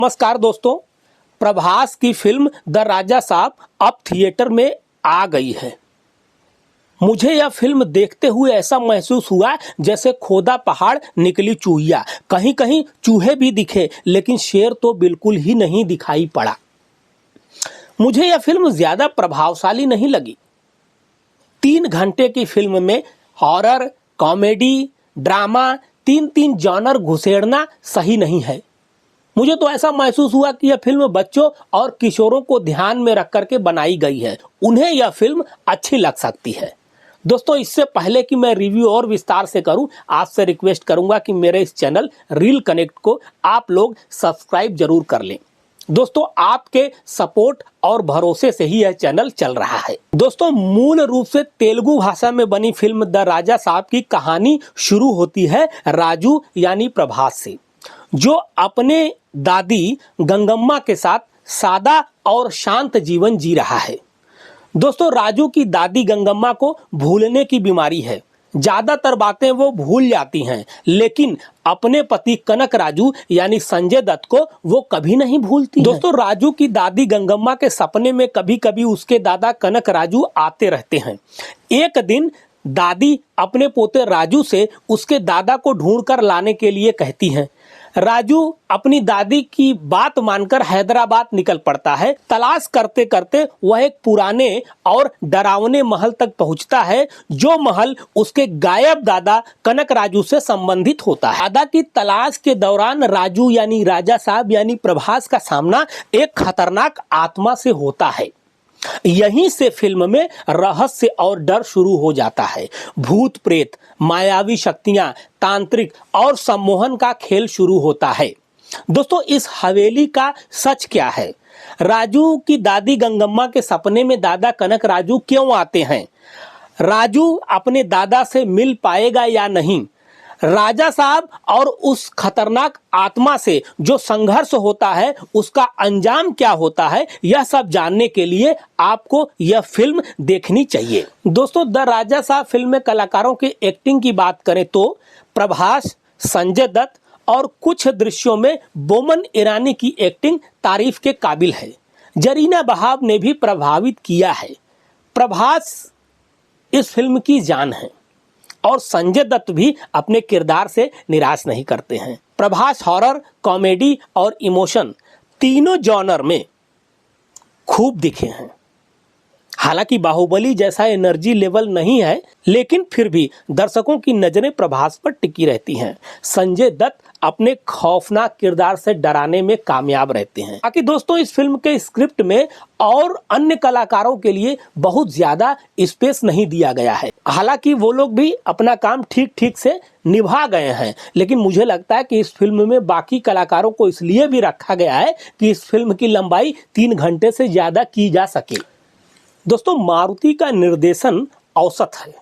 नमस्कार दोस्तों, प्रभास की फिल्म द राजा साहब अब थिएटर में आ गई है। मुझे यह फिल्म देखते हुए ऐसा महसूस हुआ जैसे खोदा पहाड़ निकली चूहिया। कहीं कहीं चूहे भी दिखे, लेकिन शेर तो बिल्कुल ही नहीं दिखाई पड़ा। मुझे यह फिल्म ज्यादा प्रभावशाली नहीं लगी। 3 घंटे की फिल्म में हॉरर, कॉमेडी, ड्रामा, तीन जॉनर घुसेड़ना सही नहीं है। मुझे तो ऐसा महसूस हुआ कि यह फिल्म बच्चों और किशोरों को ध्यान में रख करके बनाई गई है। उन्हें यह फिल्म अच्छी लग सकती है। दोस्तों, इससे पहले कि मैं रिव्यू और विस्तार से करूं, आपसे रिक्वेस्ट करूंगा कि मेरे इस चैनल रील कनेक्ट को आप लोग सब्सक्राइब जरूर कर लें। दोस्तों, आपके सपोर्ट और भरोसे से ही यह चैनल चल रहा है। दोस्तों, मूल रूप से तेलुगु भाषा में बनी फिल्म द राजा साहब की कहानी शुरू होती है राजू यानी प्रभास से, जो अपने दादी गंगम्मा के साथ सादा और शांत जीवन जी रहा है। दोस्तों, राजू की दादी गंगम्मा को भूलने की बीमारी है। ज्यादातर बातें वो भूल जाती हैं, लेकिन अपने पति कनक राजू यानी संजय दत्त को वो कभी नहीं भूलती। दोस्तों, राजू की दादी गंगम्मा के सपने में कभी कभी उसके दादा कनक राजू आते रहते हैं। एक दिन दादी अपने पोते राजू से उसके दादा को ढूंढ कर लाने के लिए कहती हैं। राजू अपनी दादी की बात मानकर हैदराबाद निकल पड़ता है। तलाश करते करते वह एक पुराने और डरावने महल तक पहुंचता है, जो महल उसके गायब दादा कनक राजू से संबंधित होता है। दादा की तलाश के दौरान राजू यानी राजा साहब यानी प्रभास का सामना एक खतरनाक आत्मा से होता है। यहीं से फिल्म में रहस्य और डर शुरू हो जाता है। भूत प्रेत, मायावी शक्तियां, तांत्रिक और सम्मोहन का खेल शुरू होता है। दोस्तों, इस हवेली का सच क्या है? राजू की दादी गंगम्मा के सपने में दादा कनक राजू क्यों आते हैं? राजू अपने दादा से मिल पाएगा या नहीं? राजा साहब और उस खतरनाक आत्मा से जो संघर्ष होता है, उसका अंजाम क्या होता है, यह सब जानने के लिए आपको यह फिल्म देखनी चाहिए। दोस्तों, द राजा साहब फिल्म में कलाकारों की एक्टिंग की बात करें तो प्रभास, संजय दत्त और कुछ दृश्यों में बोमन ईरानी की एक्टिंग तारीफ के काबिल है। जरीना बहाव ने भी प्रभावित किया है। प्रभास इस फिल्म की जान है और संजय दत्त भी अपने किरदार से निराश नहीं करते हैं। प्रभास हॉरर, कॉमेडी और इमोशन तीनों जॉनर में खूब दिखे हैं। हालांकि बाहुबली जैसा एनर्जी लेवल नहीं है, लेकिन फिर भी दर्शकों की नजरें प्रभास पर टिकी रहती हैं। संजय दत्त अपने खौफनाक किरदार से डराने में कामयाब रहते हैं। बाकी दोस्तों, इस फिल्म के स्क्रिप्ट में और अन्य कलाकारों के लिए बहुत ज्यादा स्पेस नहीं दिया गया है। हालांकि वो लोग भी अपना काम ठीक ठीक से निभा गए हैं, लेकिन मुझे लगता है कि इस फिल्म में बाकी कलाकारों को इसलिए भी रखा गया है कि इस फिल्म की लंबाई 3 घंटे से ज्यादा की जा सके। दोस्तों, मारुति का निर्देशन औसत है।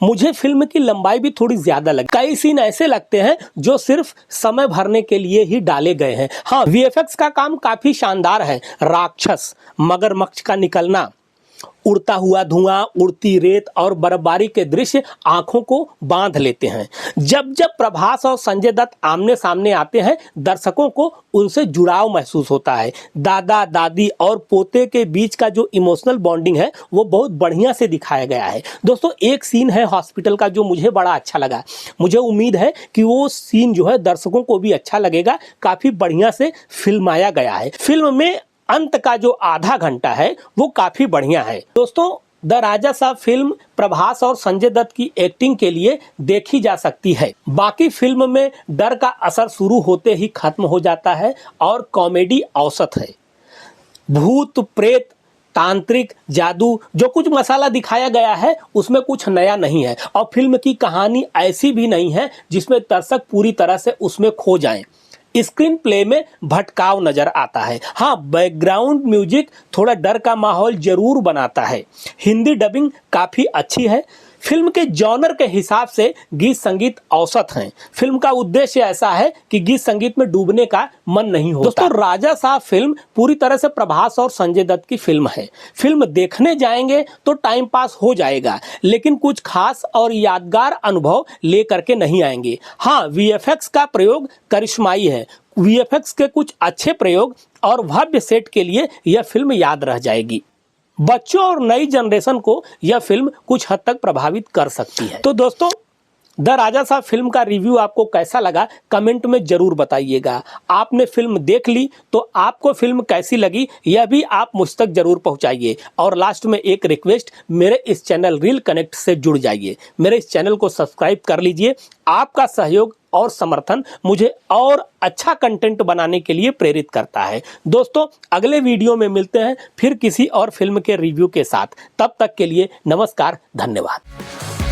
मुझे फिल्म की लंबाई भी थोड़ी ज्यादा लगी। कई सीन ऐसे लगते हैं जो सिर्फ समय भरने के लिए ही डाले गए हैं। हाँ, वीएफएक्स का काम काफी शानदार है। राक्षस, मगरमच्छ का निकलना, उड़ता हुआ धुआं, उड़ती रेत और बर्फबारी के दृश्य आंखों को बांध लेते हैं। जब जब प्रभास और संजय दत्त आमने सामने आते हैं, दर्शकों को उनसे जुड़ाव महसूस होता है। दादा दादी और पोते के बीच का जो इमोशनल बॉन्डिंग है, वो बहुत बढ़िया से दिखाया गया है। दोस्तों, एक सीन है हॉस्पिटल का जो मुझे बड़ा अच्छा लगा। मुझे उम्मीद है कि वो सीन जो है दर्शकों को भी अच्छा लगेगा। काफी बढ़िया से फिल्माया गया है। फिल्म में अंत का जो आधा घंटा है वो काफी बढ़िया है। दोस्तों, द राजा साहब फिल्म प्रभास और संजय दत्त की एक्टिंग के लिए देखी जा सकती है। बाकी फिल्म में डर का असर शुरू होते ही खत्म हो जाता है और कॉमेडी औसत है। भूत प्रेत, तांत्रिक, जादू, जो कुछ मसाला दिखाया गया है उसमें कुछ नया नहीं है और फिल्म की कहानी ऐसी भी नहीं है जिसमें दर्शक पूरी तरह से उसमें खो जाएं। स्क्रीन प्ले में भटकाव नजर आता है। हाँ, बैकग्राउंड म्यूजिक थोड़ा डर का माहौल जरूर बनाता है। हिंदी डबिंग काफी अच्छी है। फिल्म के जॉनर के हिसाब से गीत संगीत औसत हैं। फिल्म का उद्देश्य ऐसा है कि गीत संगीत में डूबने का मन नहीं होता। दोस्तों, राजा साहब फिल्म पूरी तरह से प्रभास और संजय दत्त की फिल्म है। फिल्म देखने जाएंगे तो टाइम पास हो जाएगा, लेकिन कुछ खास और यादगार अनुभव लेकर के नहीं आएंगे। हाँ, वीएफएक्स का प्रयोग करिश्माई है। वीएफएक्स के कुछ अच्छे प्रयोग और भव्य सेट के लिए यह फिल्म याद रह जाएगी। बच्चों और नई जनरेशन को यह फिल्म कुछ हद तक प्रभावित कर सकती है। तो दोस्तों, द राजा साहब फिल्म का रिव्यू आपको कैसा लगा कमेंट में जरूर बताइएगा। आपने फिल्म देख ली तो आपको फिल्म कैसी लगी यह भी आप मुझ तक जरूर पहुंचाइए। और लास्ट में एक रिक्वेस्ट, मेरे इस चैनल रील कनेक्ट से जुड़ जाइए, मेरे इस चैनल को सब्सक्राइब कर लीजिए। आपका सहयोग और समर्थन मुझे और अच्छा कंटेंट बनाने के लिए प्रेरित करता है। दोस्तों, अगले वीडियो में मिलते हैं फिर किसी और फिल्म के रिव्यू के साथ। तब तक के लिए नमस्कार, धन्यवाद।